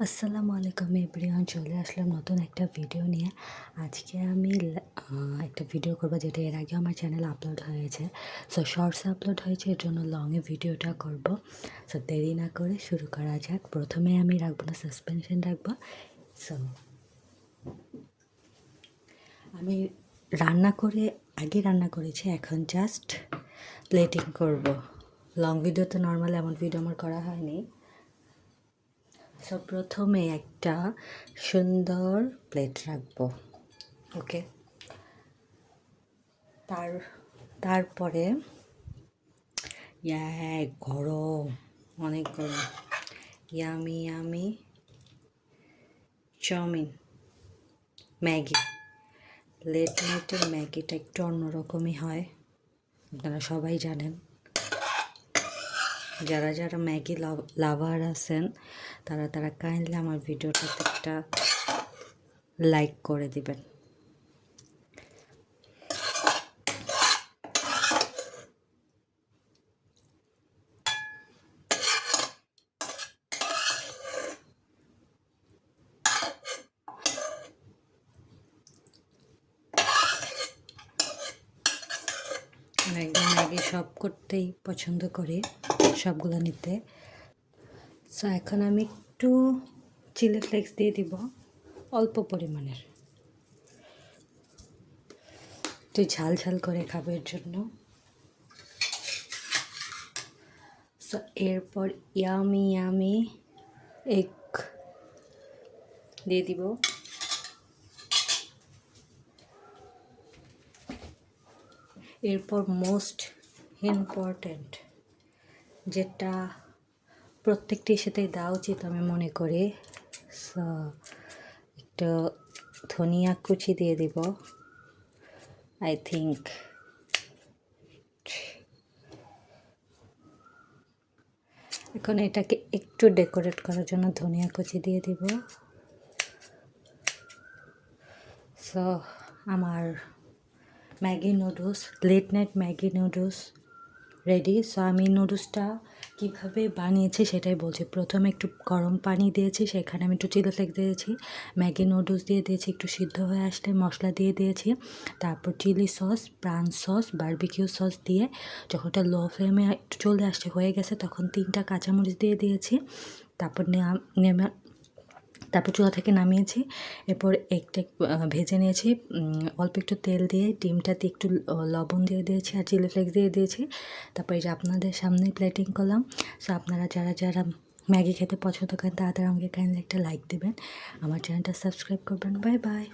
আসসালামু আলাইকুম এভরিওয়ান, চলে আসলাম নতুন একটা ভিডিও নিয়ে। আজকে আমি একটা ভিডিও করবো যেটা এর আগে আমার চ্যানেলে আপলোড হয়েছে। সো শর্টসে আপলোড হয়েছে, এর জন্য লংয়ে ভিডিওটা করব। সো দেরি না করে শুরু করা যাক। প্রথমে আমি রাখবো না, সাসপেনশন রাখবো। সো আমি আগে রান্না করেছি, এখন জাস্ট প্লেটিং করব। লং ভিডিও তো নর্মাল এমন ভিডিও আমার করা হয়নি। সো প্রথমে একটা সুন্দর প্লেট রাখবো, ওকে। তারপরে গরম, অনেক গরম। Yummy yummy chow mein, Maggi. Late নাইটের ম্যাগিটা একটু অন্যরকমই হয়, আপনারা সবাই জানেন। যারা যারা ম্যাগি লাভার আছেন তারা কাইন্ডলি আমার ভিডিওটাতে একটা লাইক করে দিবেন। একদম ম্যাগি সব করতেই পছন্দ করি, সবগুলো নিতে। সো এখন আমি একটু চিলি ফ্লেক্স দিয়ে দিব, অল্প পরিমাণের, একটু ঝাল ঝাল করে খাবার জন্য। সো এরপর ইয়ামি ইয়ামি এগ দিয়ে দিব। এরপর মোস্ট ইম্পর্ট্যান্ট, যেটা প্রত্যেকটির সাথে দেওয়া উচিত আমি মনে করি, একটু ধনিয়া কুচি দিয়ে দিব। আই থিঙ্ক এখন এটাকে একটু ডেকোরেট করার জন্য ধনিয়া কুচি দিয়ে দিব। সো আমার Maggi noodles, late night Maggi noodles ready. So আমি নুডলসটা কীভাবে বানিয়েছি সেটাই বলছি। প্রথমে একটু গরম পানি দিয়েছি, সেখানে আমি একটু চিলি ফ্লেক্স দিয়েছি, ম্যাগি নুডলস দিয়ে দিয়েছি, একটু সিদ্ধ হয়ে আসলে মশলা দিয়ে দিয়েছি, তারপর চিলি সস, প্রাণ সস, বারবিকিউ সস দিয়ে যখন ওটা লো ফ্লেমে একটু চলে আসছে, হয়ে গেছে, তখন 3টা কাঁচামরিচ দিয়ে দিয়েছি। তারপর চুলা থেকে নামিয়েছি। এরপর একটা ভেজে নিয়েছি, অল্প একটু তেল দিয়ে ডিমটাতে একটু লবণ দিয়ে দিয়েছি আর চিলি ফ্লেক্স দিয়ে দিয়েছি। তারপর এই যে আপনাদের সামনেই প্লেটিং করলাম। সো আপনারা যারা যারা ম্যাগি খেতে পছন্দ করেন তারা আমাকে কাইন্ডলি একটা লাইক দেবেন, আমার চ্যানেলটা সাবস্ক্রাইব করবেন। Bye bye.